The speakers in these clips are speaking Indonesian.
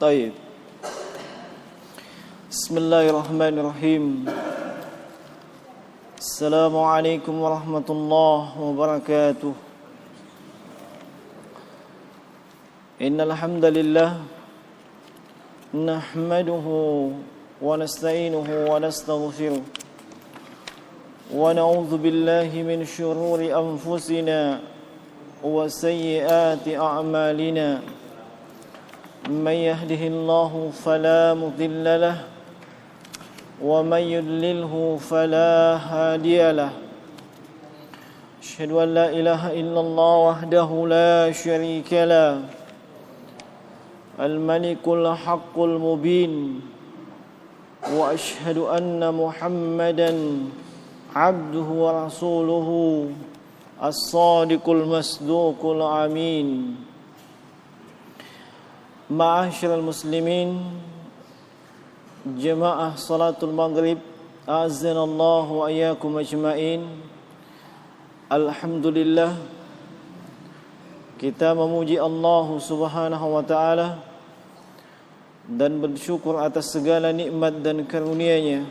طيب. بسم الله الرحمن الرحيم. السلام عليكم ورحمة الله وبركاته. إن الحمد لله نحمده ونستعينه ونستغفره ونعوذ بالله من شرور أنفسنا وسيئات أعمالنا. من يهده الله فلا مضل له ومن يضلله فلا هادي له. أشهد أن لا إله إلا الله وحده لا شريك له الملك الحق المبين. وأشهد أن محمدا عبده ورسوله الصادق المصدوق الأمين. Ma'asyiral muslimin, jemaah salatul maghrib, azanallahu wa iyyakum ajmain. Alhamdulillah, kita memuji Allah Subhanahu wa taala dan bersyukur atas segala nikmat dan karunia-Nya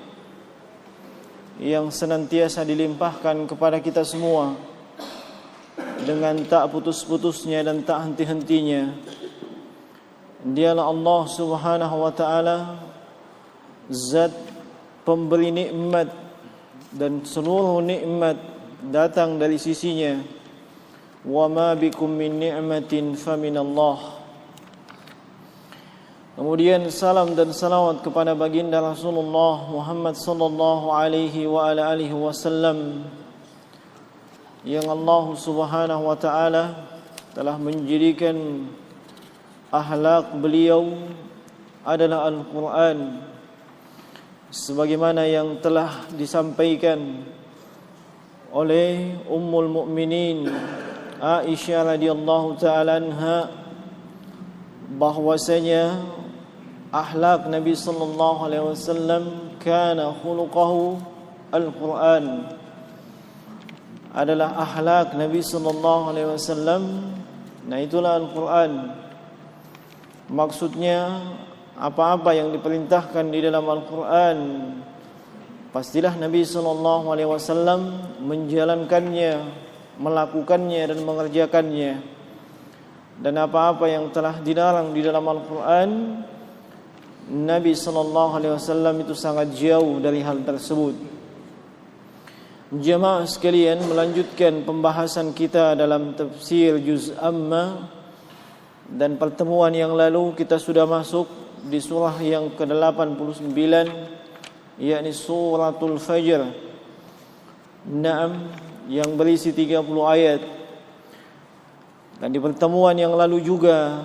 yang senantiasa dilimpahkan kepada kita semua dengan tak putus-putusnya dan tak henti-hentinya. Dialah Allah Subhanahu wa taala, zat pemberi nikmat, dan seluruh nikmat datang dari sisinya. Wa ma bikum min ni'matin faminallah. Kemudian salam dan salawat kepada baginda Rasulullah Muhammad sallallahu alaihi wa ala alihi wasallam, yang Allah Subhanahu wa taala telah menjadikan akhlak beliau adalah Al-Quran, sebagaimana yang telah disampaikan oleh Ummul Mukminin Aisyah radhiyallahu ta'ala anha, bahwasanya akhlak Nabi sallallahu alaihi wasallam kana khuluquhu Al-Quran, adalah akhlak Nabi sallallahu alaihi wasallam, nah itulah Al-Quran. Maksudnya apa-apa yang diperintahkan di dalam Al-Quran, pastilah Nabi SAW menjalankannya, melakukannya dan mengerjakannya. Dan apa-apa yang telah dilarang di dalam Al-Quran, Nabi SAW itu sangat jauh dari hal tersebut. Jemaah sekalian, melanjutkan pembahasan kita dalam tafsir Juz Amma. Dan pertemuan yang lalu kita sudah masuk di surah yang ke-89, yakni suratul Fajr. Naam, yang berisi 30 ayat. Dan di pertemuan yang lalu juga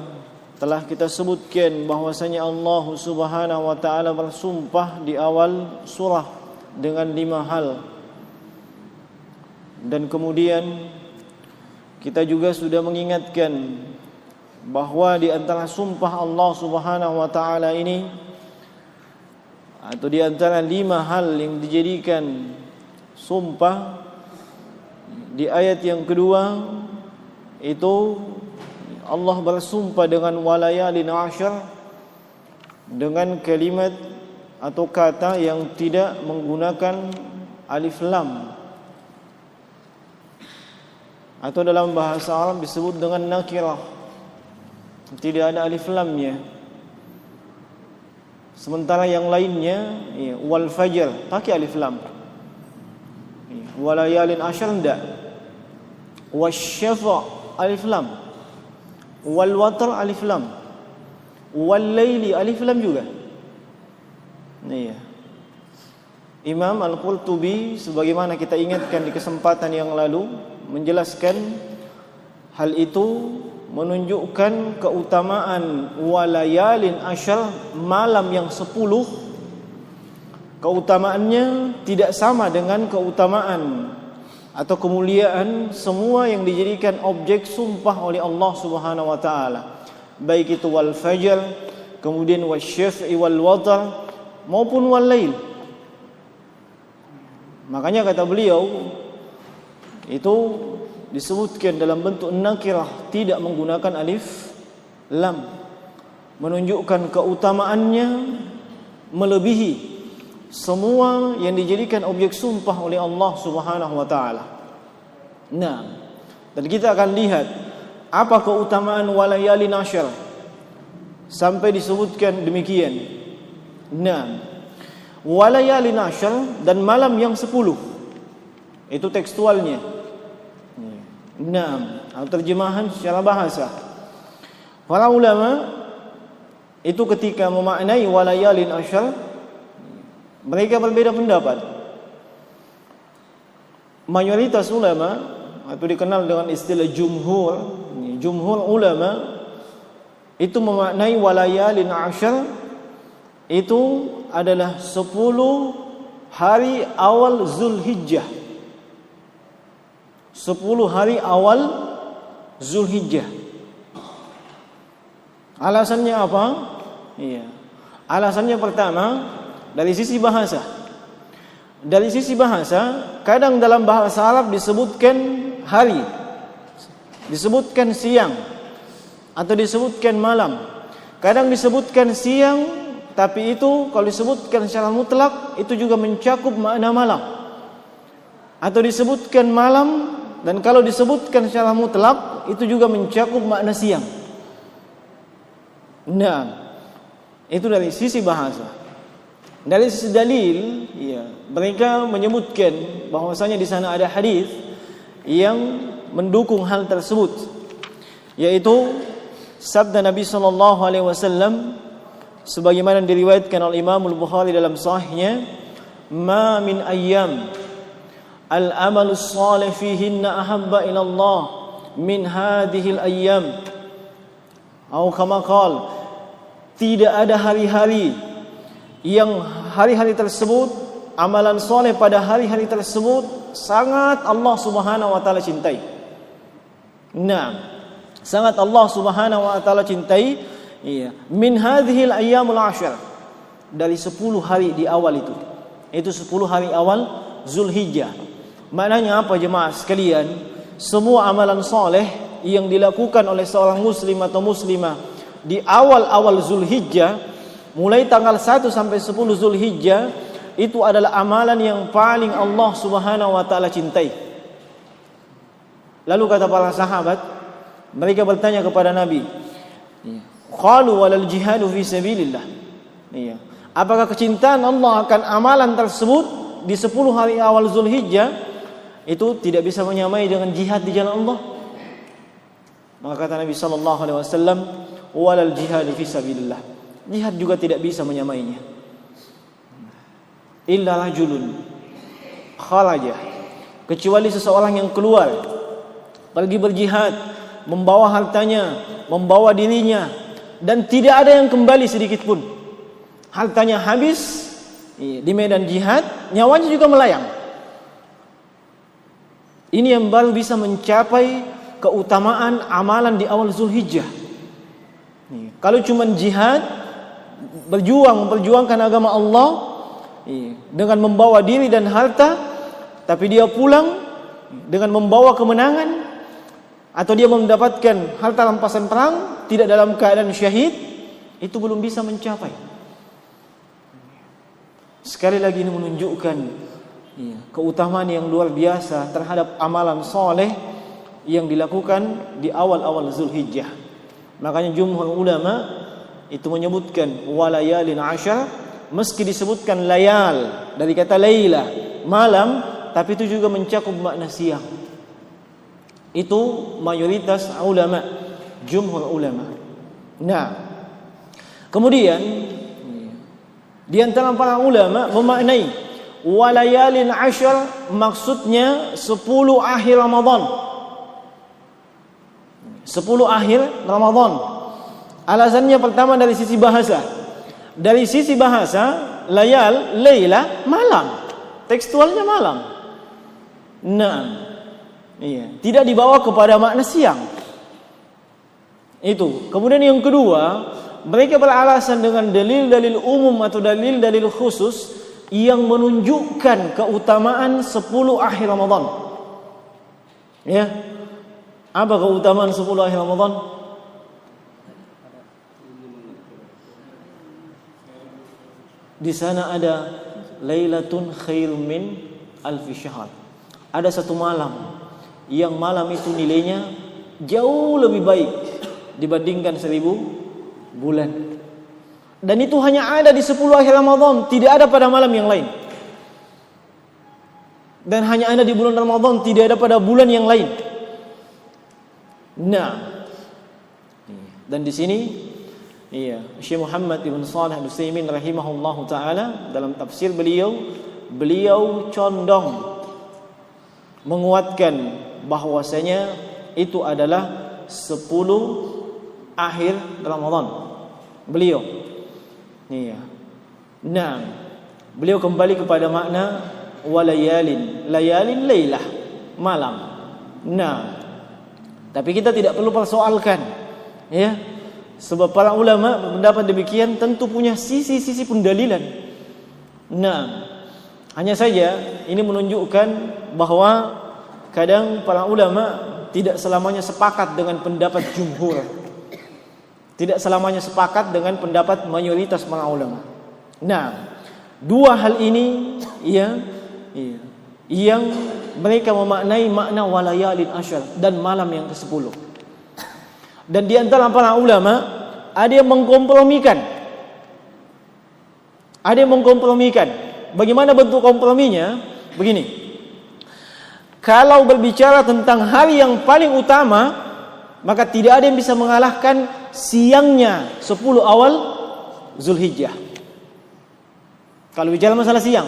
telah kita sebutkan bahwasanya Allah Subhanahu wa taala bersumpah di awal surah dengan 5 hal. Dan kemudian kita juga sudah mengingatkan bahwa di antara sumpah Allah Subhanahu wa taala ini, atau di antara 5 hal yang dijadikan sumpah di ayat yang kedua, itu Allah bersumpah dengan walayalin ashar, dengan kalimat atau kata yang tidak menggunakan alif lam, atau dalam bahasa Arab disebut dengan nakirah, tidak ada alif lamnya. Sementara yang lainnya, wal fajr pakai alif lam, walayalin ashar enggak, wasyafa alif lam, wal watr alif lam, wal laili alif lam juga. Imam Al-Qurtubi, sebagaimana kita ingatkan di kesempatan yang lalu, menjelaskan hal itu menunjukkan keutamaan walayalin ashar, malam yang 10. Keutamaannya tidak sama dengan keutamaan atau kemuliaan semua yang dijadikan objek sumpah oleh Allah Subhanahu wa taala, baik itu wal fajr, kemudian wasyaf'i wal watr, maupun wal lail. Makanya kata beliau, itu disebutkan dalam bentuk nakirah, tidak menggunakan alif lam. menunjukkan keutamaannya melebihi semua yang dijadikan objek sumpah oleh Allah Subhanahu wa taala. Nah, dan kita akan lihat apa keutamaan walayalin asyar sampai disebutkan demikian. Nah, walayalin asyar dan malam yang 10. Itu tekstualnya. Nah, terjemahan secara bahasa. Para ulama itu ketika memaknai walayalin asyar, mereka berbeda pendapat. Mayoritas ulama atau dikenal dengan istilah jumhur ulama itu memaknai walayalin asyar itu adalah 10 hari awal Zulhijjah. 10 hari awal Zulhijjah. Alasannya apa? Iya. Alasannya pertama dari sisi bahasa. Dari sisi bahasa, kadang dalam bahasa Arab disebutkan hari, disebutkan siang, atau disebutkan malam. Kadang disebutkan siang, tapi itu kalau disebutkan secara mutlak itu juga mencakup makna malam. Atau disebutkan malam, dan kalau disebutkan secara mutlak itu juga mencakup makna siang. Nah, itu dari sisi bahasa. Dari sisi dalil, ya, mereka menyebutkan bahwasanya di sana ada hadis yang mendukung hal tersebut, yaitu sabda Nabi sallallahu alaihi wasallam sebagaimana diriwayatkan oleh Imam Al-Bukhari dalam sahihnya, "Ma min ayyam al-amalu shalih fihinna ahabba ila Allah min hadhihi al-ayyam." Atau kama qala, tidak ada hari-hari yang hari-hari tersebut, amalan soleh pada hari-hari tersebut sangat Allah Subhanahu wa taala cintai. Nah, sangat Allah Subhanahu wa taala cintai. Iya, min hadhil ayyamul ashar, dari 10 hari di awal itu. Itu 10 hari awal Zulhijjah. Maknanya apa jemaah sekalian? Semua amalan soleh yang dilakukan oleh seorang muslim atau muslimah di awal-awal Zulhijjah, mulai tanggal 1 sampai 10 Zulhijjah, itu adalah amalan yang paling Allah Subhanahu wa taala cintai. Lalu kata para sahabat, mereka bertanya kepada Nabi, qalu walal jihadu fi sabilillah. Iya. Apakah kecintaan Allah akan amalan tersebut di 10 hari awal Zulhijjah itu tidak bisa menyamai dengan jihad di jalan Allah? Maka kata Nabi sallallahu alaihi wasallam, walal jihadu fi sabilillah. Jihad juga tidak bisa menyamainya. Illa rajulun kharaja, kecuali seseorang yang keluar pergi berjihad, membawa hartanya, membawa dirinya, dan tidak ada yang kembali sedikit pun. Hartanya habis di medan jihad, nyawanya juga melayang. Ini yang baru bisa mencapai keutamaan amalan di awal Zulhijjah. Kalau cuma jihad, memperjuangkan agama Allah dengan membawa diri dan harta, tapi dia pulang dengan membawa kemenangan, atau dia mendapatkan harta rampasan perang tidak dalam keadaan syahid, itu belum bisa mencapai. Sekali lagi ini menunjukkan keutamaan yang luar biasa terhadap amalan soleh yang dilakukan di awal-awal Zulhijjah. Makanya jumhur ulama itu menyebutkan walayalin asyar, meski disebutkan layal dari kata laila, malam, tapi itu juga mencakup makna siang. Itu mayoritas ulama, jumhur ulama. Nah, kemudian di antara para ulama memaknai walayalin asyar maksudnya 10 akhir Ramadan. 10 akhir Ramadan. Alasannya pertama dari sisi bahasa. Dari sisi bahasa, layal, laila, malam. Tekstualnya malam. Nah, iya, tidak dibawa kepada makna siang. Itu. Kemudian yang kedua, mereka beralasan dengan dalil-dalil umum atau dalil-dalil khusus yang menunjukkan keutamaan 10 akhir Ramadan. Ya. Apa keutamaan 10 akhir Ramadan? Di sana ada Lailatun khairun min alfi syahr. Ada satu malam yang malam itu nilainya jauh lebih baik dibandingkan 1000 bulan. Dan itu hanya ada di 10 akhir Ramadan, tidak ada pada malam yang lain. Dan hanya ada di bulan Ramadan, tidak ada pada bulan yang lain. Nah, dan di sini Syekh Muhammad ibn Shalih Al-Utsaimin rahimahullahu taala dalam tafsir beliau condong menguatkan bahwasanya itu adalah 10 akhir Ramadan. Beliau Nah, beliau kembali kepada makna walayalin, layalin lailah, malam. Nah, tapi kita tidak perlu persoalkan, ya, sebab para ulama berpendapat demikian tentu punya sisi-sisi pendalilan. Nah, hanya saja ini menunjukkan bahwa kadang para ulama tidak selamanya sepakat dengan pendapat jumhur, tidak selamanya sepakat dengan pendapat mayoritas para ulama. Nah, dua hal ini yang mereka memaknai makna walayalin asyar dan malam yang ke-10. Dan di antara para ulama ada yang mengkompromikan. Bagaimana bentuk komprominya? Begini. Kalau berbicara tentang hari yang paling utama, maka tidak ada yang bisa mengalahkan siangnya 10 awal Zulhijjah. Kalau bicara masalah siang,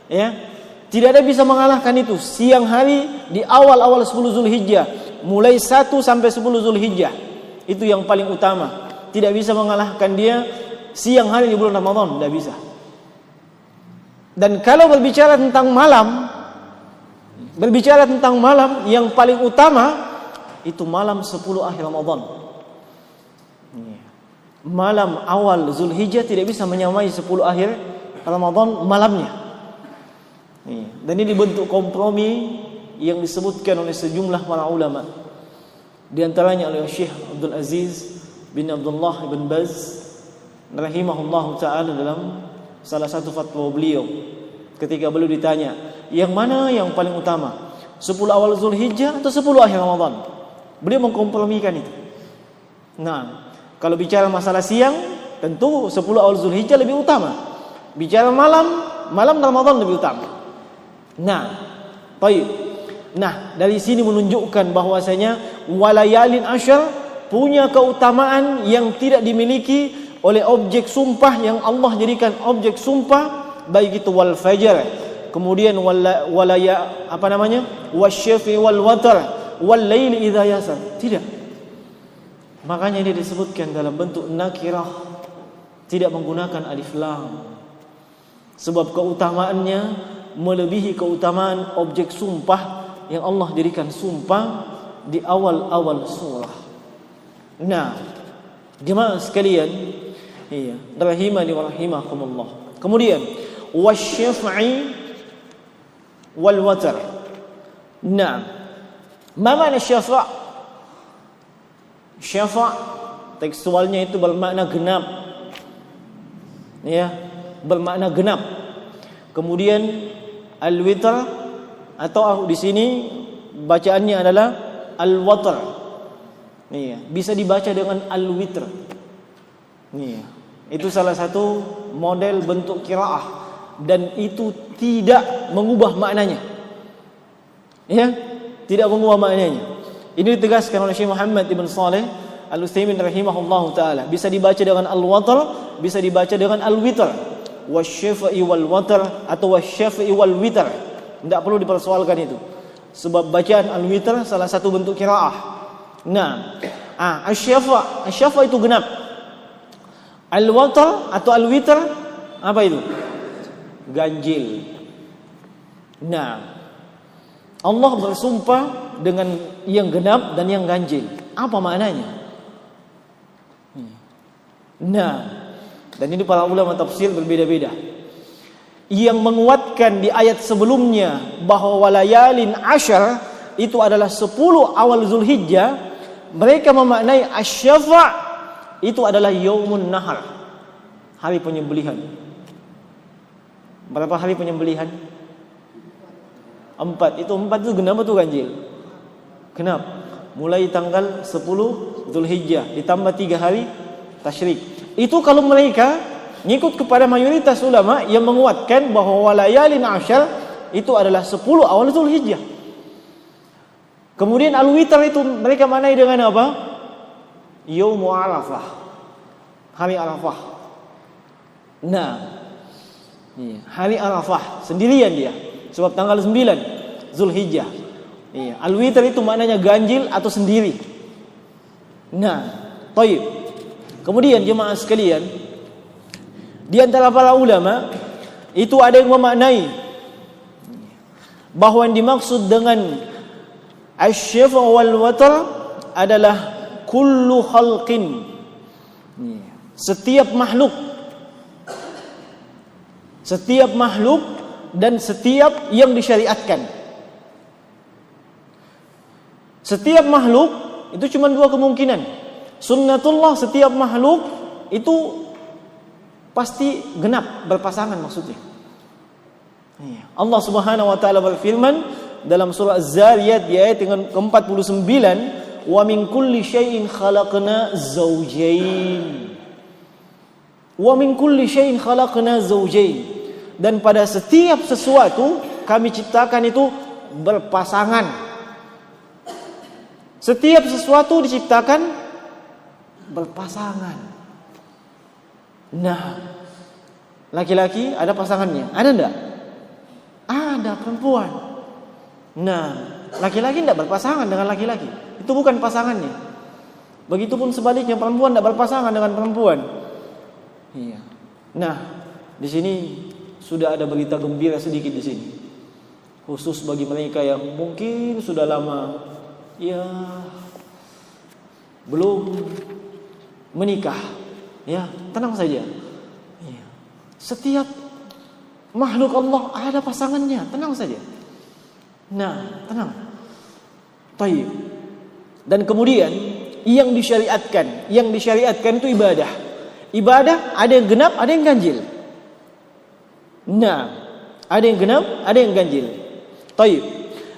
ya, tidak ada yang bisa mengalahkan itu. Siang hari di awal-awal 10 Zulhijjah, mulai 1 sampai 10 Zulhijjah, itu yang paling utama. Tidak bisa mengalahkan dia siang hari di bulan Ramadan, tidak bisa. Dan kalau berbicara tentang malam yang paling utama, itu malam 10 akhir Ramadan. Malam awal Zulhijjah tidak bisa menyamai 10 akhir Ramadan malamnya. Dan ini bentuk kompromi yang disebutkan oleh sejumlah para ulama. Di antaranya oleh Syekh Abdul Aziz bin Abdullah bin Baz rahimahullahu taala dalam salah satu fatwa beliau ketika beliau ditanya, yang mana yang paling utama? 10 awal Zulhijjah atau 10 akhir Ramadan? Beliau mengkompromikan itu. Nah, kalau bicara masalah siang, tentu 10 awal Zulhijjah lebih utama. Bicara malam Ramadan lebih utama. Nah, baik. Nah, dari sini menunjukkan bahwasanya walayalin asyar punya keutamaan yang tidak dimiliki oleh objek sumpah yang Allah jadikan objek sumpah, baik itu wal fajr, kemudian wasyafi wal watar, wal laili idza yasar. Tidak. Makanya ini disebutkan dalam bentuk nakirah, tidak menggunakan alif lam. Sebab keutamaannya melebihi keutamaan objek sumpah yang Allah jadikan sumpah di awal-awal surah. Nah, jemaah sekalian, rahimani wa rahimakumullah. Kemudian wasyaf'i wal watar. Nah, ma makna syafa'? Syafa' tekstualnya itu bermakna genap. Ya, bermakna genap. Kemudian al-witr atau di sini bacaannya adalah al-watr. Bisa dibaca dengan al-witr. Itu salah satu model bentuk qiraah dan itu tidak mengubah maknanya. Ya, tidak mengubah maknanya. Ini ditegaskan oleh Syekh Muhammad ibn Shalih Al-Utsaimin rahimahullahu taala. Bisa dibaca dengan al-watr, bisa dibaca dengan al-witr. Wasyafi'i wal watar atau wasyafi'i wal witr. Tidak perlu dipersoalkan itu. Sebab bacaan al-witr salah satu bentuk qiraah. Nah, asyafa itu genap. Al-watar atau al-witr apa itu? Ganjil. Nah, Allah bersumpah dengan yang genap dan yang ganjil. Apa maknanya? Nah, dan ini para ulama tafsir berbeda-beda. Yang menguatkan di ayat sebelumnya bahwa walayalin asyar itu adalah 10 awal Zulhijjah, mereka memaknai asyafa' itu adalah yaumun nahar, hari penyembelihan. Berapa hari penyembelihan? 4. Itu 4 itu genap atau ganjil? Genap. Mulai tanggal 10 Zulhijjah ditambah 3 hari tasyrik. Itu kalau mereka ngikut kepada mayoritas ulama yang menguatkan bahwa walayalin asyar itu adalah 10 awal Zulhijjah. Kemudian al-witr itu mereka manai dengan apa? Yaumu Arafah, hari Arafah. Nah, hari Arafah sendirian dia, sebab tanggal 9 Zulhijjah. Al-witr itu maknanya ganjil atau sendiri. Nah, baik. Kemudian jemaah sekalian, di antara para ulama itu ada yang memaknai bahwa yang dimaksud dengan asy-syafa' wal watr adalah kullu khalqin, setiap makhluk dan setiap yang disyariatkan. Setiap makhluk itu cuma 2 kemungkinan. Sunnatullah, setiap makhluk itu pasti genap berpasangan maksudnya. Allah Subhanahu wa taala berfirman dalam surah Az-Zariyat di ayat yang ke-49, wa min kulli syai'in khalaqna zawjayn. Wa min kulli syai'in khalaqna zawjayn. Dan pada setiap sesuatu kami ciptakan itu berpasangan. Setiap sesuatu diciptakan berpasangan. Nah, laki-laki ada pasangannya, ada enggak? Ada, perempuan. Nah, laki-laki tidak berpasangan dengan laki-laki, itu bukan pasangannya. Begitupun sebaliknya, perempuan tidak berpasangan dengan perempuan. Iya. Nah, di sini sudah ada berita gembira sedikit di sini, khusus bagi mereka yang mungkin sudah lama ya belum menikah. Ya, tenang saja. Ya. Setiap makhluk Allah ada pasangannya, tenang saja. Nah, tenang. Baik. Dan kemudian yang disyariatkan itu ibadah. Ibadah ada yang genap, ada yang ganjil. Nah, ada yang genap, ada yang ganjil. Baik.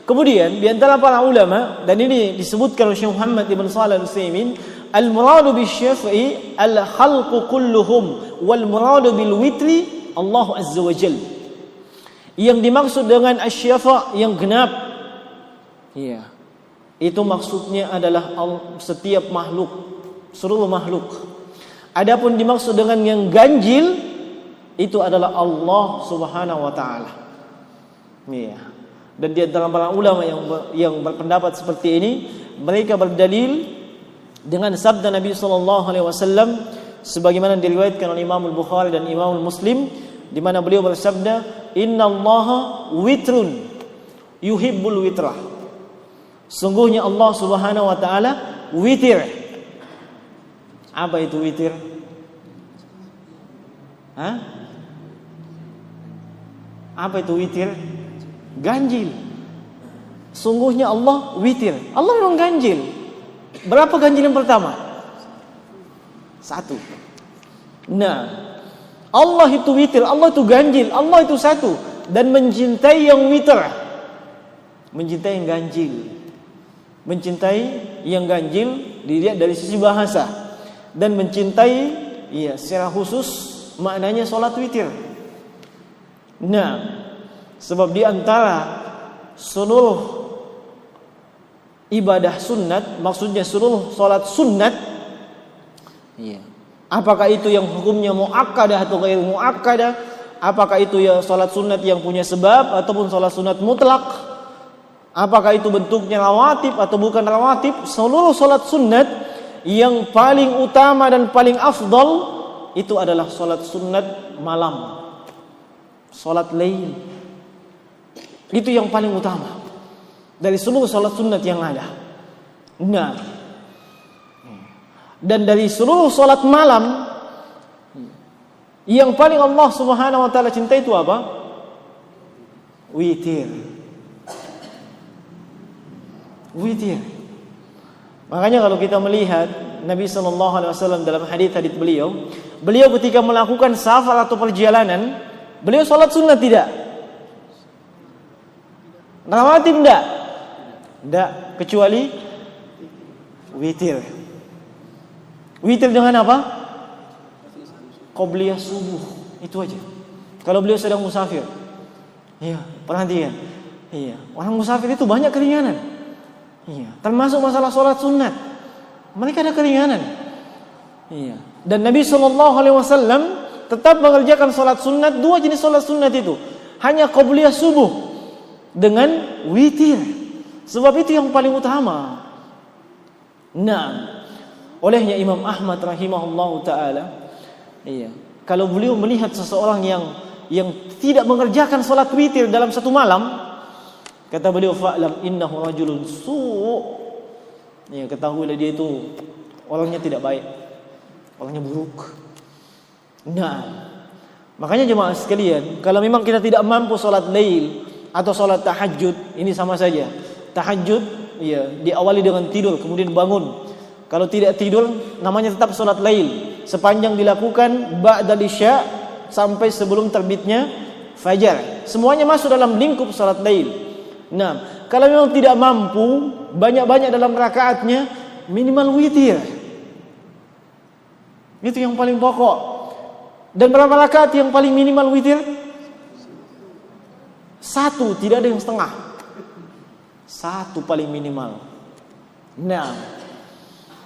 Kemudian di antara para ulama, dan ini disebutkan oleh Syekh Muhammad ibn Shalih Al-Utsaimin, al-muradu bisy-syafi'i al-khalqu kulluhum wal muradu bil witri Allah Azza wa Jalla. Yang dimaksud dengan asy-syafa' yang genap, iya, itu maksudnya adalah setiap makhluk, seluruh makhluk. Adapun dimaksud dengan yang ganjil itu adalah Allah Subhanahu wa taala. Iya. Dan di antara para ulama yang berpendapat seperti ini, mereka berdalil dengan sabda Nabi sallallahu alaihi wasallam sebagaimana diriwayatkan oleh Imam Al-Bukhari dan Imam Muslim, di mana beliau bersabda, "Innallaha witrun yuhibbul witrah." Sungguhnya Allah Subhanahu wa taala witir. Apa itu witir? Apa itu witir? Ganjil. Sungguhnya Allah witir. Allah memang ganjil. Berapa ganjil yang pertama? 1. Nah, Allah itu witir, Allah itu ganjil, Allah itu 1. Dan mencintai yang witir, mencintai yang ganjil. Mencintai yang ganjil dilihat dari sisi bahasa, dan mencintai secara khusus maknanya salat witir. Nah, sebab di antara seluruh ibadah sunat, maksudnya seluruh salat sunat, apakah itu yang hukumnya muakkadah atau ghair muakkadah, apakah itu ya salat sunat yang punya sebab ataupun salat sunat mutlak, apakah itu bentuknya rawatib atau bukan rawatib, seluruh salat sunat yang paling utama dan paling afdal itu adalah salat sunat malam, salat lail. Itu yang paling utama dari seluruh salat sunat yang ada. Nah, dan dari seluruh salat malam yang paling Allah Subhanahu wa taala cintai itu apa? Witir. Witir. Makanya kalau kita melihat Nabi sallallahu alaihi wasallam dalam hadis beliau ketika melakukan safar atau perjalanan, Beliau sholat sunnah tidak? Rawatib tidak? Tidak, kecuali witir. Witir dengan apa? Qobliyah subuh. Itu aja. Kalau beliau sedang musafir. Iya, perhatikan. Iya, orang musafir itu banyak keringanan. Iya, termasuk masalah sholat sunnat. Mereka ada keringanan. Iya. Dan Nabi SAW tetap mengerjakan sholat sunnat. Dua jenis sholat sunnat itu, hanya qobliyah subuh dengan witir. Sebab itu yang paling utama. Nah, olehnya Imam Ahmad rahimahullahu taala, iya, kalau beliau melihat seseorang yang tidak mengerjakan sholat witir dalam satu malam, kata beliau, fa'lam innahu rajulun su'. Ya, ketahuilah dia itu orangnya tidak baik, orangnya buruk. Nah, makanya jemaah sekalian, kalau memang kita tidak mampu sholat lail atau sholat tahajud, ini sama saja. Tahajud, ya, diawali dengan tidur, kemudian bangun. Kalau tidak tidur, namanya tetap sholat lail, sepanjang dilakukan ba'dal isya sampai sebelum terbitnya fajar. Semuanya masuk dalam lingkup sholat lail. Nah, kalau memang tidak mampu banyak-banyak dalam rakaatnya, minimal witir. Itu yang paling pokok. Dan berapa rakaat yang paling minimal witir? 1, tidak ada yang setengah. 1 paling minimal. Nah,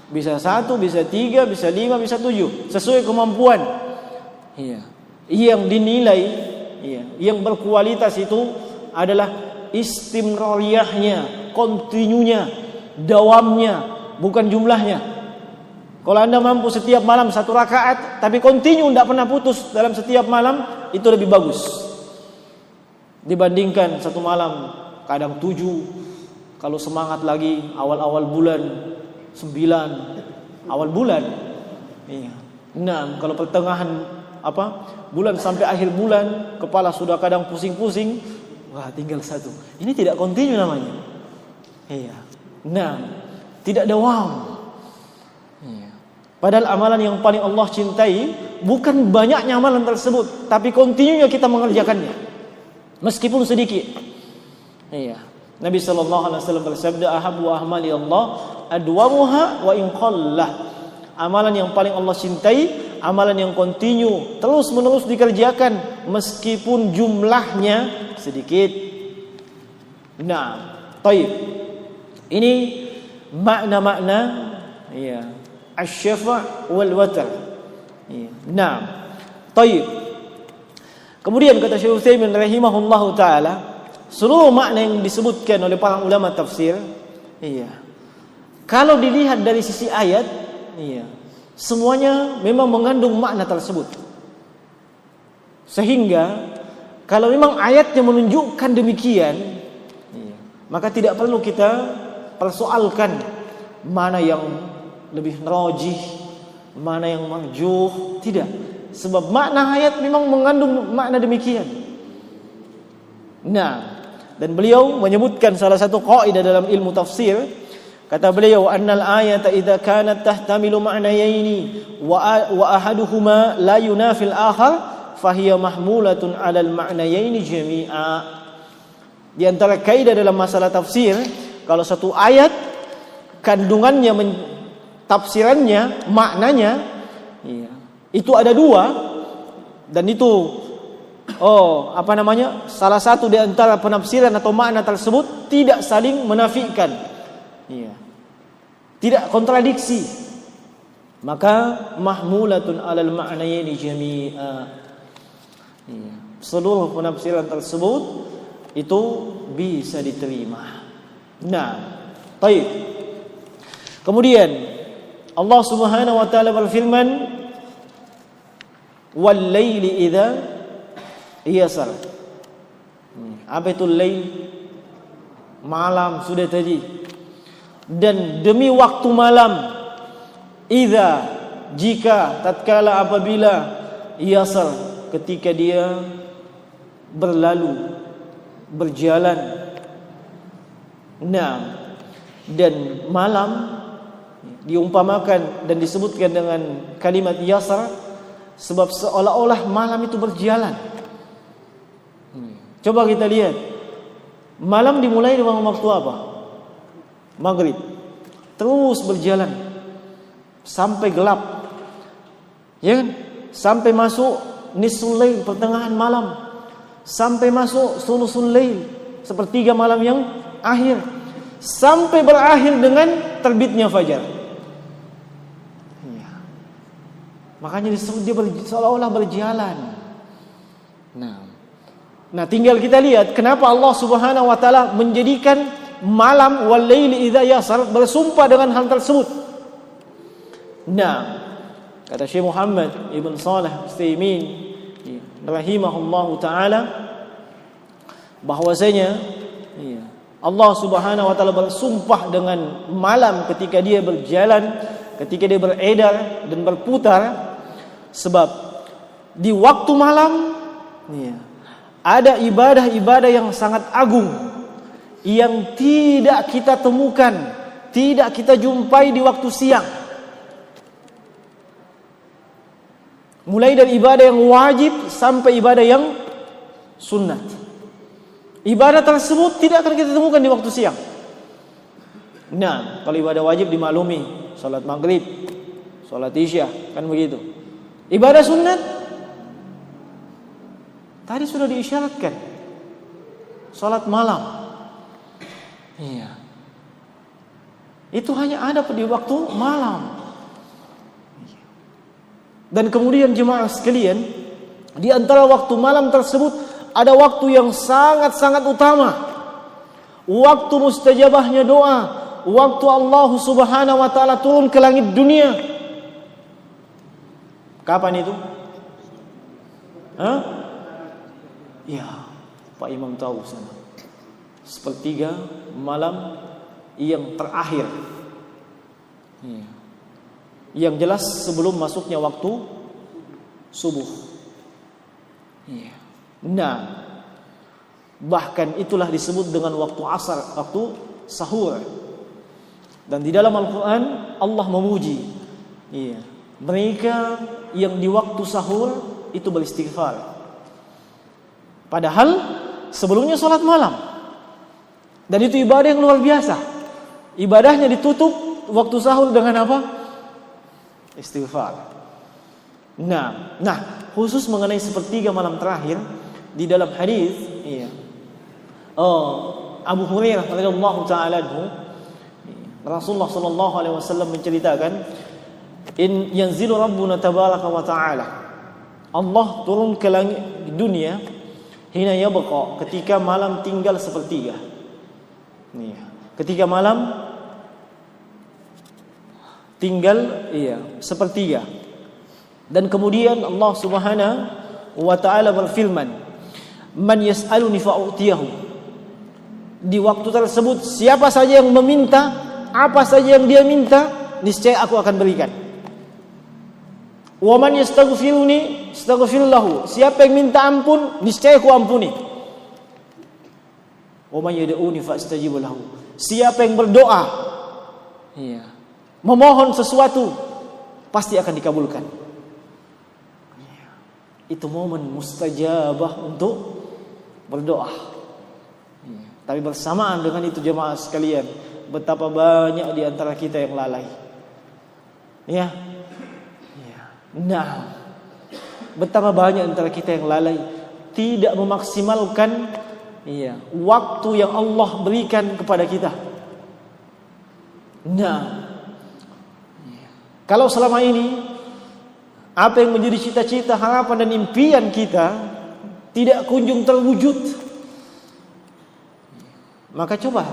bisa 1, bisa 3, bisa 5, bisa 7, sesuai kemampuan. Iya. Yang dinilai, iya, yang berkualitas itu adalah istimrariyahnya, kontinunya, dawamnya, bukan jumlahnya. Kalau Anda mampu setiap malam 1 rakaat, tapi kontinu, tidak pernah putus dalam setiap malam, itu lebih bagus dibandingkan 1 malam kadang 7. Kalau semangat lagi awal-awal bulan 9 awal bulan. Iya. Nah, kalau pertengahan bulan sampai akhir bulan, kepala sudah kadang pusing-pusing, wah, tinggal 1. Ini tidak kontinu namanya. Iya. Nah, tidak dawam. Iya. Padahal amalan yang paling Allah cintai bukan banyaknya amalan tersebut, tapi kontinunya kita mengerjakannya, meskipun sedikit. Iya. Nabi SAW bersabda, ahabbu ahmali Allah adwamuha wa in qallah. Amalan yang paling Allah cintai, amalan yang kontinu, terus menerus dikerjakan meskipun jumlahnya sedikit. Nah, taib. Ini makna-makna, ya, asy-syafa' wal watar. Ya. Nah, taib. Kemudian kata Syekh Utsaimin rahimahullahu taala, seluruh makna yang disebutkan oleh para ulama tafsir, iya, kalau dilihat dari sisi ayat, iya, semuanya memang mengandung makna tersebut. Sehingga kalau memang ayatnya menunjukkan demikian, iya, maka tidak perlu kita persoalkan mana yang lebih rajih, mana yang marjuh, tidak. Sebab makna ayat memang mengandung makna demikian. Nah, dan beliau menyebutkan salah satu kaidah dalam ilmu tafsir. Kata beliau, annal ayata idza kanat tahtamilu ma'nayaini wa ahaduhuma la yunafil akhar fahiya mahmulatun 'alal ma'nayaini jami'a. Di antara kaidah dalam masalah tafsir, kalau satu ayat kandungannya, tafsirannya, maknanya, iya, itu ada 2, dan itu salah satu di antara penafsiran atau makna tersebut tidak saling menafikan, iya, tidak kontradiksi, maka mahmulatun 'alal ma'nayaini jami'a. Iya. Seluruh penafsiran tersebut itu bisa diterima. Nah, baik. Kemudian Allah Subhanahu wa taala berfirman, wal laili idza yasar. Apa itu lail? Malam sudah tadi. Dan demi waktu malam, idza, jika, tatkala, apabila, yasar, ketika dia berlalu, berjalan. Nah, dan malam diumpamakan dan disebutkan dengan kalimat yasar sebab seolah-olah malam itu berjalan. Coba kita lihat. Malam dimulai dengan waktu apa? Maghrib. Terus berjalan sampai gelap. Ya kan? Sampai masuk nisful lail, pertengahan malam. Sampai masuk sulusul lail, sepertiga malam yang akhir. Sampai berakhir dengan terbitnya fajar. Ya. Makanya disebut dia seolah-olah berjalan. Nah, tinggal kita lihat kenapa Allah Subhanahu wa taala menjadikan malam wal laili idza yasar bersumpah dengan hal tersebut. Nah, kata Syekh Muhammad Ibn Shalih Al-Utsaimin rahimahullahu taala bahwasanya Allah Subhanahu wa taala bersumpah dengan malam ketika dia berjalan, ketika dia beredar dan berputar, sebab di waktu malam ada ibadah-ibadah yang sangat agung yang tidak kita temukan, tidak kita jumpai di waktu siang. Mulai dari ibadah yang wajib sampai ibadah yang sunnat. Ibadah tersebut tidak akan kita temukan di waktu siang. Nah, kalau ibadah wajib dimaklumi, salat maghrib, salat isya, kan begitu. Ibadah sunnat tadi sudah diisyaratkan, salat malam. Iya. Itu hanya ada di waktu malam. Dan kemudian jemaah sekalian, di antara waktu malam tersebut ada waktu yang sangat-sangat utama. Waktu mustajabahnya doa, waktu Allah Subhanahu wa taala turun ke langit dunia. Kapan itu? Ya, Pak Imam tahu sana. Sepertiga malam yang terakhir. Yang jelas sebelum masuknya waktu subuh. Nah, bahkan itulah disebut dengan waktu asar, waktu sahur. Dan di dalam Al-Quran Allah memuji mereka yang di waktu sahur itu beristighfar. Padahal sebelumnya sholat malam. Dan itu ibadah yang luar biasa. Ibadahnya ditutup waktu sahur dengan apa? Istighfar. Nah, khusus mengenai sepertiga malam terakhir di dalam hadis Abu Hurairah radhiyallahu taala anhu, Rasulullah sallallahu alaihi wasallam menceritakan, in yanzilu rabbuna tabaraka wa taala, Allah turun ke langit dunia hina yabqa, ketika malam tinggal sepertiga. Ketika malam tinggal sepertiga. Dan kemudian Allah Subhanahu wa taala berfirman, man yas'aluni fa'utiyahu. Di waktu tersebut siapa saja yang meminta apa saja yang dia minta, niscaya aku akan berikan. Wa man yastaghfiruni astaghfir lahu. Siapa yang minta ampun, niscaya aku ampuni. Wa man yad'uni fastajib lahu. Siapa yang berdoa, memohon sesuatu, pasti akan dikabulkan. Itu momen mustajabah untuk berdoa. Tapi bersamaan dengan itu jemaah sekalian, betapa banyak di antara kita yang lalai. Nah, betapa banyak antara kita yang lalai, tidak memaksimalkan waktu yang Allah berikan kepada kita. Nah, kalau selama ini apa yang menjadi cita-cita, harapan dan impian kita tidak kunjung terwujud, maka coba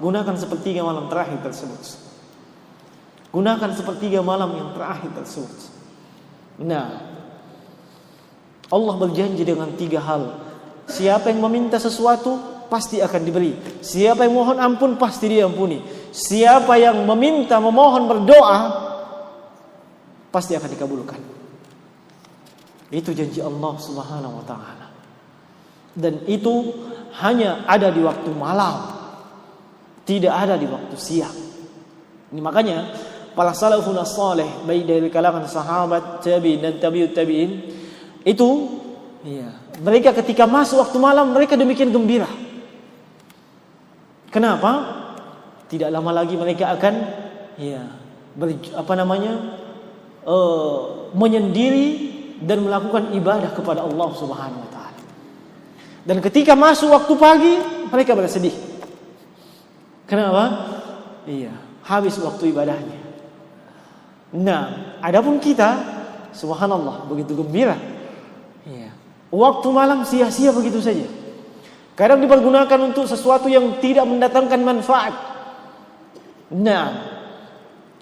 gunakan sepertiga malam terakhir tersebut. Gunakan sepertiga malam yang terakhir tersebut. Nah, Allah berjanji dengan 3 hal. Siapa yang meminta sesuatu pasti akan diberi. Siapa yang mohon ampun pasti diampuni. Siapa yang meminta, memohon, berdoa pasti akan dikabulkan. Itu janji Allah Subhanahu wa taala. Dan itu hanya ada di waktu malam, tidak ada di waktu siang. Ini makanya para salafun saleh, baik dari kalangan sahabat, tabi'in dan tabi'ut tabi'in, itu mereka ketika masuk waktu malam mereka demikian gembira. Kenapa? Tidak lama lagi mereka akan menyendiri dan melakukan ibadah kepada Allah Subhanahu wa taala. Dan ketika masuk waktu pagi, mereka bersedih. Kenapa? Habis waktu ibadahnya. Nah, adapun kita, subhanallah, begitu gembira. Waktu malam sia-sia begitu saja. Kadang dipergunakan untuk sesuatu yang tidak mendatangkan manfaat. Nah,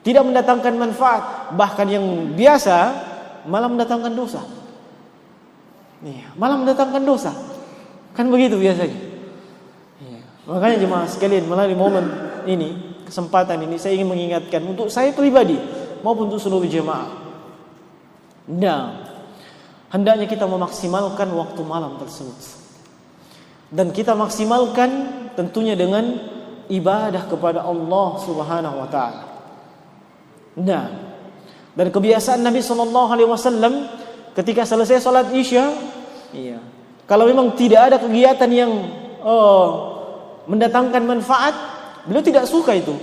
tidak mendatangkan manfaat, bahkan yang biasa malah mendatangkan dosa. Malah mendatangkan dosa. Kan begitu biasanya. Makanya jemaah sekalian, melalui momen ini, kesempatan ini saya ingin mengingatkan untuk saya pribadi maupun untuk seluruh jemaah. Nah, hendaknya kita memaksimalkan waktu malam tersebut. Dan kita maksimalkan tentunya dengan ibadah kepada Allah Subhanahu wa taala. Nah, dan kebiasaan Nabi sallallahu alaihi wasallam ketika selesai salat Isya, kalau memang tidak ada kegiatan yang mendatangkan manfaat, beliau tidak suka itu.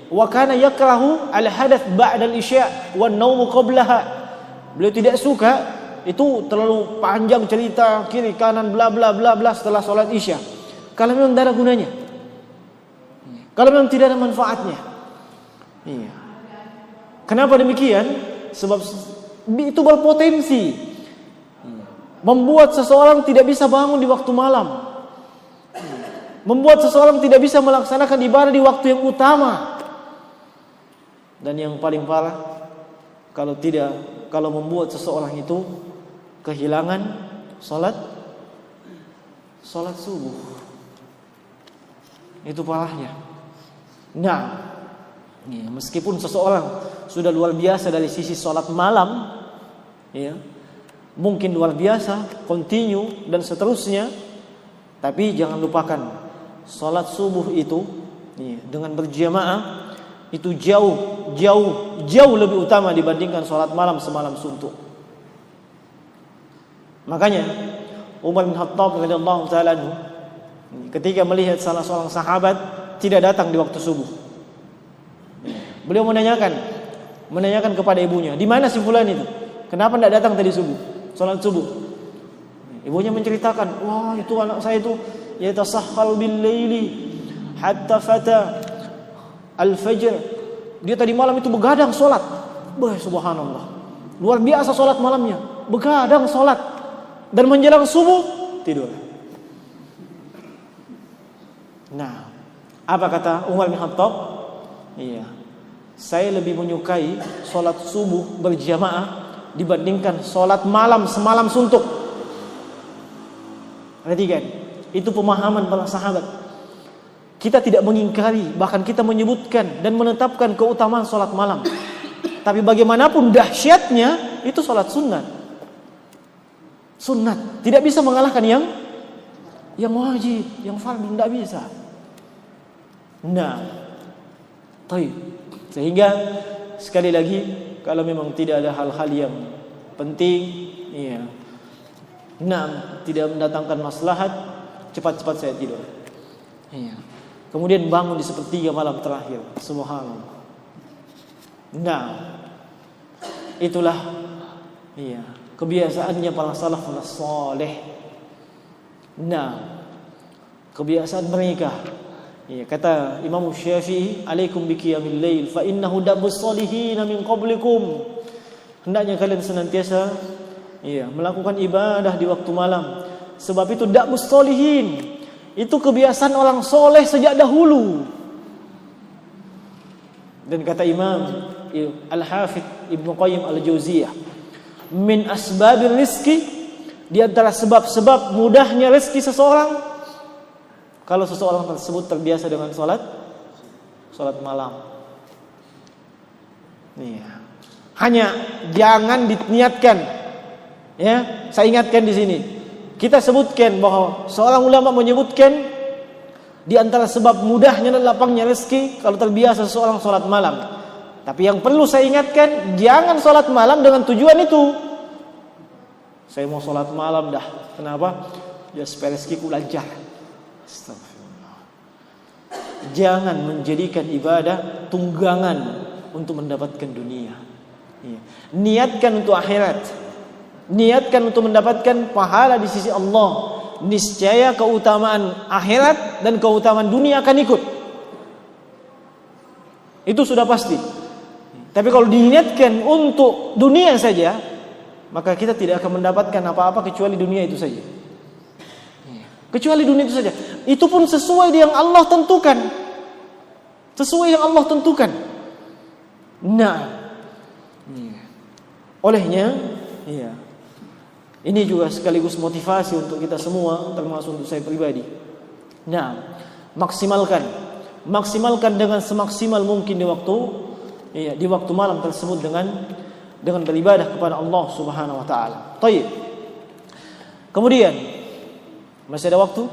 Wa kana yakrahu al-hadath ba'da al-isya wan naum qablaha. Beliau tidak suka itu terlalu panjang cerita kiri kanan bla bla bla bla setelah salat Isya. Kalau memang tidak ada gunanya. Kalau memang tidak ada manfaatnya. Kenapa demikian? Sebab itu berpotensi membuat seseorang tidak bisa bangun di waktu malam. Membuat seseorang tidak bisa melaksanakan ibadah di waktu yang utama. Dan yang paling parah, kalau membuat seseorang itu kehilangan salat subuh. Itu parahnya. Nah, meskipun seseorang sudah luar biasa dari sisi salat malam, mungkin luar biasa, continue dan seterusnya, tapi jangan lupakan salat subuh itu dengan berjamaah itu jauh lebih utama dibandingkan salat malam semalam suntuk. Makanya Umar bin Khattab radhiyallahu taala anhu ketika melihat salah seorang sahabat tidak datang di waktu subuh, beliau menanyakan kepada ibunya, di mana si fulan itu? Kenapa tidak datang tadi subuh, salat subuh? Ibunya menceritakan, wah itu anak saya itu yatasahhal bil laili hatta fata al-fajr. Dia tadi malam itu begadang salat. Subhanallah. Luar biasa salat malamnya, begadang salat. Dan menjelang subuh tidur. Nah, apa kata Umar bin Khattab? Saya lebih menyukai salat subuh berjamaah dibandingkan salat malam semalam suntuk. Perhatikan, itu pemahaman para sahabat. Kita tidak mengingkari, bahkan kita menyebutkan dan menetapkan keutamaan salat malam. Tapi bagaimanapun dahsyatnya, itu salat sunat. Tidak bisa mengalahkan yang wajib, yang fardu, tidak bisa. Nah, sehingga sekali lagi, kalau memang tidak ada hal-hal yang penting, tidak mendatangkan maslahat, cepat-cepat saya tidur. Kemudian bangun di sepertiga malam terakhir. Subhanallah. Nah, itulah kebiasaannya para salafun salih. Nah, kebiasaan mereka. Kata Imam Syafi'i, "Alaikum biqiyamil lail fa innahu dabus salihin min qablikum." Hendaknya kalian senantiasa melakukan ibadah di waktu malam, sebab itu dabus salihin. Itu kebiasaan orang soleh sejak dahulu. Dan kata Imam Al-Hafidh Ibnu Qayyim Al-Jauziyah, min asbabir rizki, di antara sebab-sebab mudahnya rezeki seseorang, kalau seseorang tersebut terbiasa dengan salat malam. Hanya jangan diniatkan. Saya ingatkan di sini. Kita sebutkan bahwa seorang ulama menyebutkan di antara sebab mudahnya dan lapangnya rezeki kalau terbiasa seseorang salat malam. Tapi yang perlu saya ingatkan, jangan salat malam dengan tujuan itu. Saya mau sholat malam dah. Kenapa? Ya supaya rezekiku lancar. Astagfirullah. Jangan menjadikan ibadah tunggangan untuk mendapatkan dunia. Iya. Niatkan untuk akhirat. Niatkan untuk mendapatkan pahala di sisi Allah. Niscaya keutamaan akhirat dan keutamaan dunia akan ikut. Itu sudah pasti. Tapi kalau diniatkan untuk dunia saja, maka kita tidak akan mendapatkan apa-apa kecuali dunia itu saja. Kecuali dunia itu saja. Itu pun sesuai yang Allah tentukan. Sesuai yang Allah tentukan. Nah, olehnya, iya. Ini juga sekaligus motivasi untuk kita semua, termasuk untuk saya pribadi. Nah, maksimalkan dengan semaksimal mungkin di waktu malam tersebut dengan beribadah kepada Allah Subhanahu wa taala. Baik. Kemudian masih ada waktu?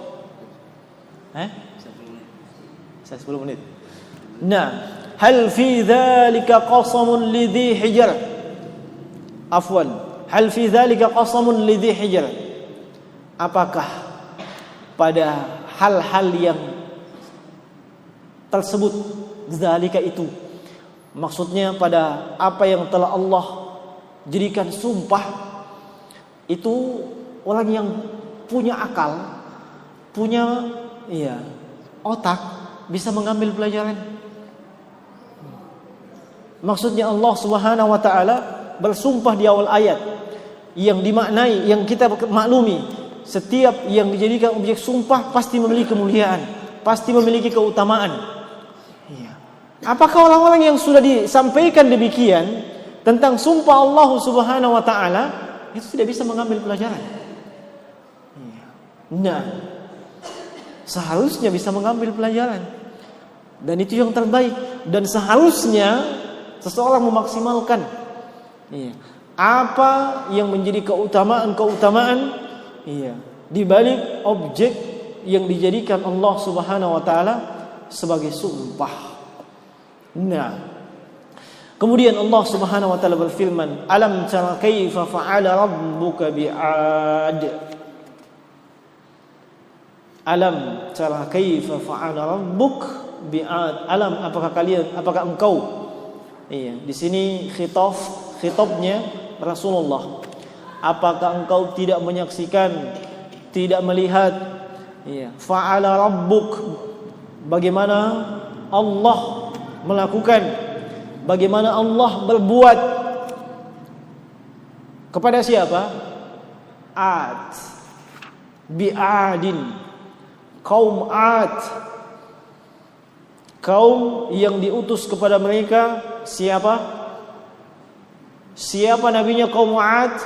10 menit. Nah, hal fi dzalika qasamun lidhi hijr? Afwan. Hal fi dzalika qasamun lidhi hijr? Apakah pada hal-hal yang tersebut, dzalika itu, maksudnya pada apa yang telah Allah jadikan sumpah, itu orang yang punya akal, punya otak, bisa mengambil pelajaran. Maksudnya Allah Subhanahu wa taala bersumpah di awal ayat yang dimaknai, yang kita maklumi, setiap yang dijadikan objek sumpah pasti memiliki kemuliaan, pasti memiliki keutamaan. Apakah orang-orang yang sudah disampaikan demikian tentang sumpah Allah Subhanahu wa taala itu tidak bisa mengambil pelajaran? Nah, seharusnya bisa mengambil pelajaran. Dan itu yang terbaik, dan seharusnya seseorang memaksimalkan apa yang menjadi keutamaan di balik objek yang dijadikan Allah Subhanahu wa taala sebagai sumpah. Nah, kemudian Allah Subhanahu wa taala berfirman, "Alam tara kaifa fa'ala rabbuka bi'ad?" Alam tara kaifa fa'ala rabbuk bi'ad? Alam, apakah engkau? Di sini khitabnya Rasulullah. Apakah engkau tidak menyaksikan, tidak melihat fa'ala rabbuk, bagaimana Allah melakukan, bagaimana Allah berbuat kepada siapa? Ad, bi'adin, kaum Ad, kaum yang diutus kepada mereka siapa? Siapa nabinya kaum Ad?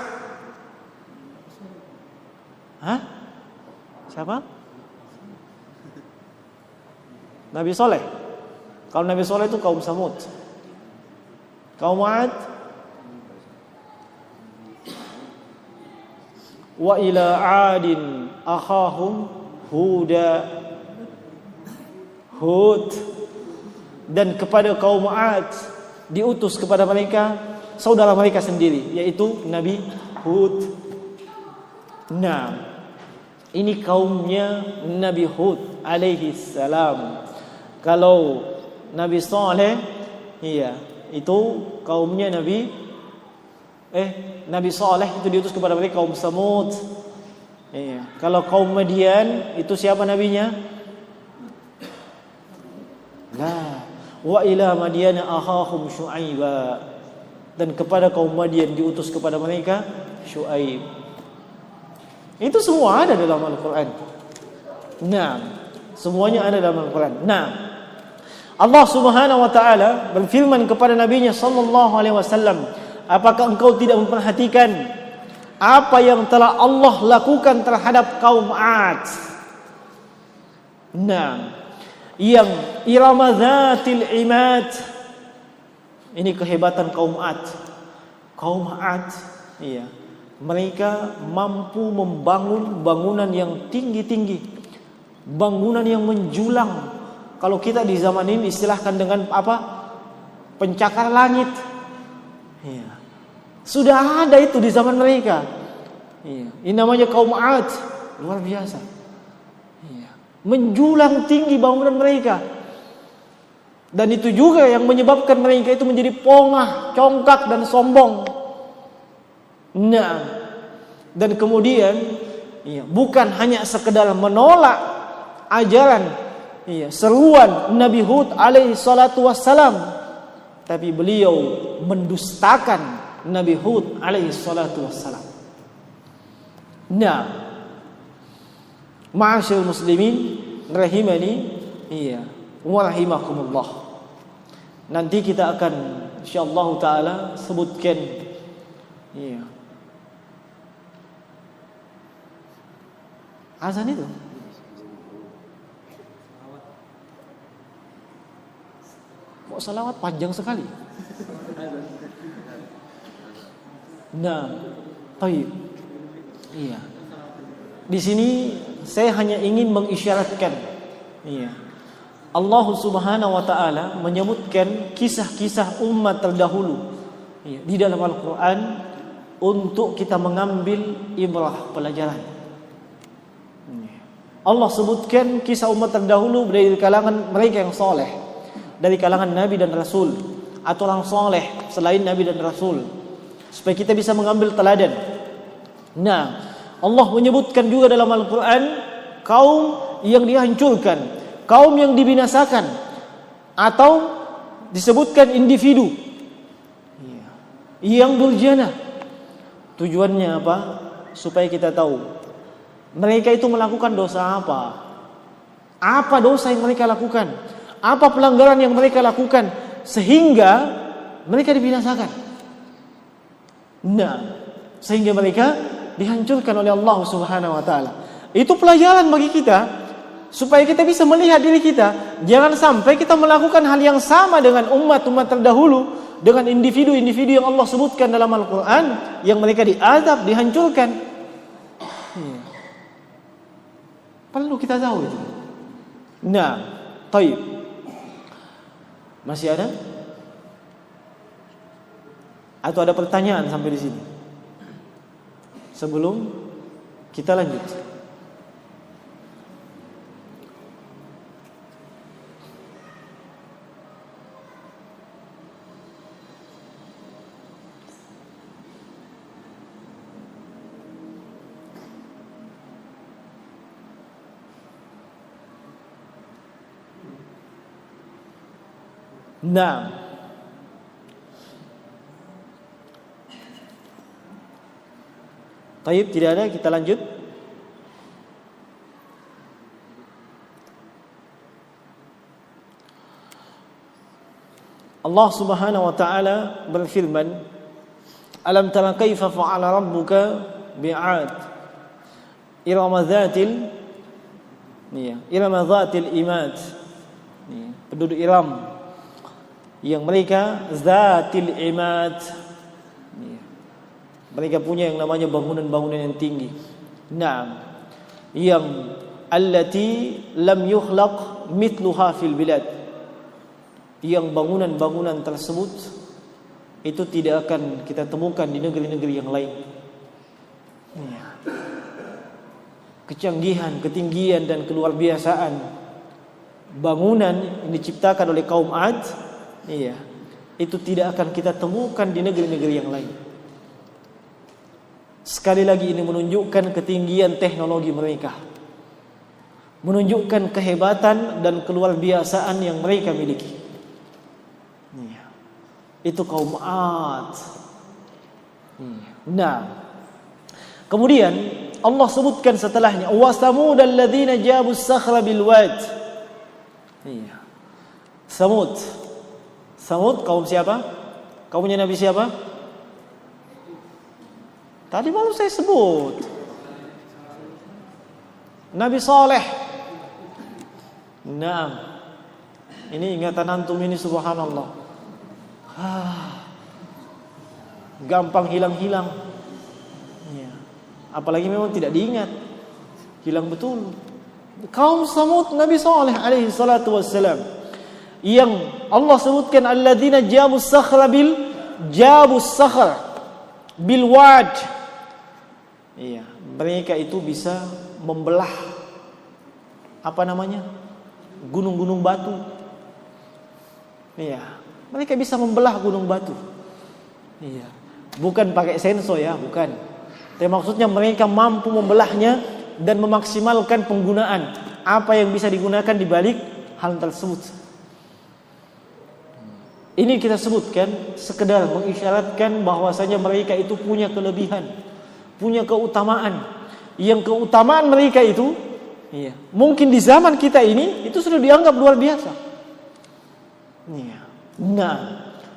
Siapa? Nabi Saleh. Kalau Nabi Saleh itu kaum Samud. Kaum Ad, wa ila adin akhahum Hud, dan kepada kaum Ad diutus kepada mereka saudara mereka sendiri, yaitu Nabi Hud. Nah, ini kaumnya Nabi Hud alaihi salam. Kalau Nabi Saleh, itu kaumnya Nabi Saleh itu diutus kepada mereka kaum Samud. Kalau kaum Madian itu siapa nabinya? Wa ila Madiana akhahum Syu'aiba, dan kepada kaum Madian diutus kepada mereka Syu'aib. Itu semua ada dalam Al-Quran. Nah, semuanya ada dalam Al-Quran. Nah, Allah Subhanahu wa taala berfirman kepada nabinya sallallahu alaihi wasallam, apakah engkau tidak memperhatikan apa yang telah Allah lakukan terhadap kaum Ad? Nah, yang irama dzatil imad. Ini kehebatan kaum Ad. Kaum Ad, mereka mampu membangun bangunan yang tinggi-tinggi, bangunan yang menjulang. Kalau kita di zaman ini istilahkan dengan apa? Pencakar langit. Sudah ada itu di zaman mereka. Iya. Ini namanya kaum 'Ad, luar biasa. Iya. Menjulang tinggi bangunan mereka. Dan itu juga yang menyebabkan mereka itu menjadi pongah, congkak dan sombong. Nah, dan kemudian bukan hanya sekedar menolak ajaran seruan Nabi Hud alaihi salatu wassalam, tapi beliau mendustakan Nabi Hud alaihi salatu wassalam. Nah, ma'asyiral muslimin rahimani wa rahimakumullah. Nanti kita akan insyaallah taala sebutkan azan itu. Kok salawat panjang sekali? Nah, baik. Iya. Di sini saya hanya ingin mengisyaratkan Allah Subhanahu wa taala menyebutkan kisah-kisah umat terdahulu di dalam Al-Qur'an untuk kita mengambil ibrah, pelajaran. Allah sebutkan kisah umat terdahulu dari kalangan mereka yang soleh, dari kalangan Nabi dan Rasul, atau orang soleh selain Nabi dan Rasul, supaya kita bisa mengambil teladan. Nah, Allah menyebutkan juga dalam Al-Quran kaum yang dihancurkan, kaum yang dibinasakan, atau disebutkan individu yang durjana. Tujuannya apa? Supaya kita tahu mereka itu melakukan dosa apa. Apa dosa yang mereka lakukan? Apa pelanggaran yang mereka lakukan sehingga mereka dibinasakan? Nah, sehingga mereka dihancurkan oleh Allah Subhanahu wa taala. Itu pelajaran bagi kita supaya kita bisa melihat diri kita, jangan sampai kita melakukan hal yang sama dengan umat-umat terdahulu, dengan individu-individu yang Allah sebutkan dalam Al-Qur'an yang mereka diazab, dihancurkan. Perlu kita tahu itu. Nah, baik. Masih ada? Atau ada pertanyaan sampai di sini? Sebelum kita lanjut. Nah, baik, tidak ada, kita lanjut. Allah Subhanahu wa taala berfirman, "Alam tara kaifa fa'ala rabbuka bi'ad irama dzatil imad." Penduduk Iram yang mereka zatil imad. Mereka punya yang namanya bangunan-bangunan yang tinggi. Nah, yang allati lam yukhlaq mithluha fil bilad. Yang bangunan-bangunan tersebut itu tidak akan kita temukan di negeri-negeri yang lain. Kecanggihan, ketinggian dan keluar biasaan bangunan yang diciptakan oleh kaum 'Ad, itu tidak akan kita temukan di negeri-negeri yang lain. Sekali lagi ini menunjukkan ketinggian teknologi mereka, menunjukkan kehebatan dan keluar biasaan yang mereka miliki. Itu kaum 'Ad. Nah, kemudian Allah sebutkan setelahnya, wa samud alladzina jabu as-sakhra bil wad. Samud kaum siapa? Kaumnya Nabi siapa? Tadi baru saya sebut. Nabi Saleh. Nah, ini ingatan antum ini subhanallah. Gampang hilang-hilang. Apalagi memang tidak diingat, hilang betul. Kaum Samud Nabi Saleh alaihi salatu wassalam, yang Allah sebutkan alladzina jabus sakhra bil wad. Iya, mereka itu bisa membelah gunung-gunung batu. Iya, mereka bisa membelah gunung batu. Iya, bukan pakai sensor ya, bukan. Tapi maksudnya mereka mampu membelahnya dan memaksimalkan penggunaan apa yang bisa digunakan di balik hal tersebut. Ini kita sebutkan sekedar mengisyaratkan bahwasanya mereka itu punya kelebihan, punya keutamaan. Yang keutamaan mereka itu mungkin di zaman kita ini itu sudah dianggap luar biasa. Nah,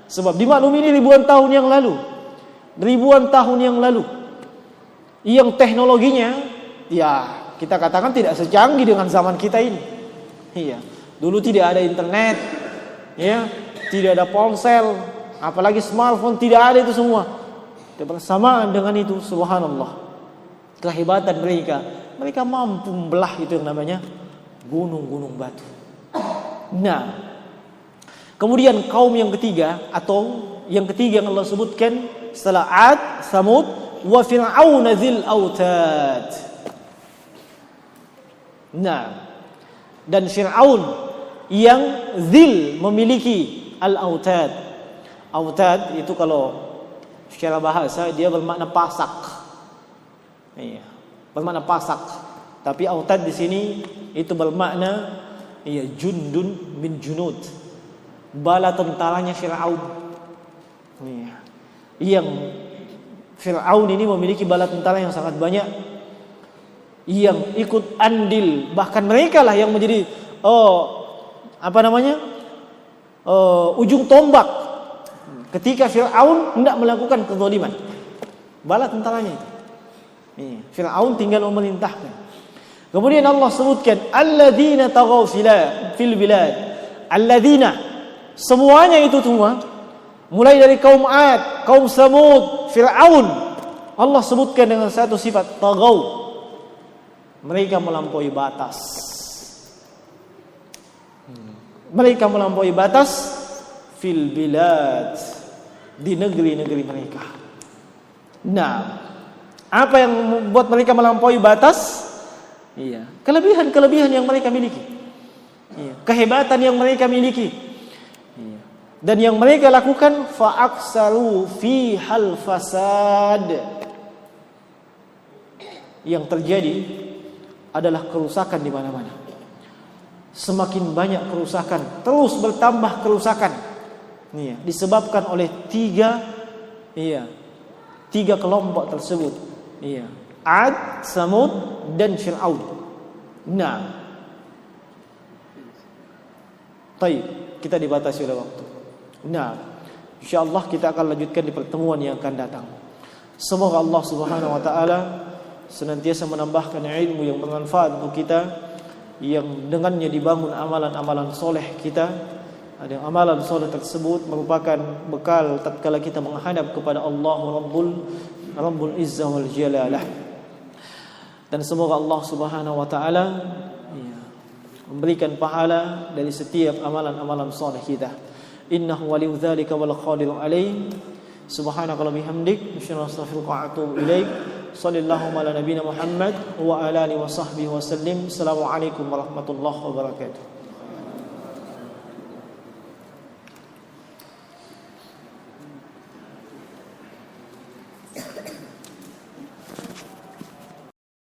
sebab dimaklumi ini ribuan tahun yang lalu yang teknologinya kita katakan tidak secanggih dengan zaman kita ini. Dulu tidak ada internet, tidak ada ponsel, apalagi smartphone, tidak ada itu semua. Bersamaan dengan itu, subhanallah, kehebatan mereka mampu membelah itu yang namanya gunung-gunung batu. Nah, kemudian kaum yang ketiga yang Allah sebutkan setelah Ad, Samud, wa Fir'aun dzil autad. Nah, dan Fir'aun yang dzil memiliki al-autad. Autad itu kalau secara bahasa dia bermakna pasak. Bermakna pasak. Tapi autad di sini itu bermakna jundun min junud. Bala tentaranya Fir'aun. Yang Fir'aun ini memiliki bala tentara yang sangat banyak, yang ikut andil, bahkan mereka lah yang menjadi ujung tombak ketika Fir'aun hendak melakukan kezaliman. Bala tentaranya itu. Fir'aun tinggal memerintahkan. Kemudian Allah sebutkan alladzina taghaw fil bilad. Alladzina, semuanya itu semua, mulai dari kaum Ad, kaum Samud, Fir'aun, Allah sebutkan dengan satu sifat taghaw. Mereka melampaui batas. Mereka melampaui batas fil bilad, di negeri-negeri mereka. Nah, apa yang membuat mereka melampaui batas? Kelebihan-kelebihan yang mereka miliki. Kehebatan yang mereka miliki. Dan yang mereka lakukan fa'aksaru fihal fasad. Yang terjadi adalah kerusakan di mana-mana. Semakin banyak kerusakan, terus bertambah kerusakan. Disebabkan oleh tiga kelompok tersebut. Ad, Samud, dan Fir'aun. Nah, baik, kita dibatasi oleh waktu. Nah, insyaallah kita akan lanjutkan di pertemuan yang akan datang. Semoga Allah Subhanahu wa taala senantiasa menambahkan ilmu yang bermanfaat untuk kita, yang dengannya dibangun amalan-amalan soleh kita. Ada amalan soleh tersebut merupakan bekal tatkala kita menghadap kepada Allah Rabbul Izzah wal Jalalah. Dan semoga Allah Subhanahu wa taala memberikan pahala dari setiap amalan-amalan soleh kita. Innahu waliyyu dzalika wal qadiru alaih. Subhanaka wa bihamdik asyhadu an la ilaha illa anta astaghfiruka wa atubu ilaik. Shallallahu ala nabiyyina Muhammad wa ala alihi wa sahbihi wasallim. Assalamualaikum warahmatullahi wabarakatuh.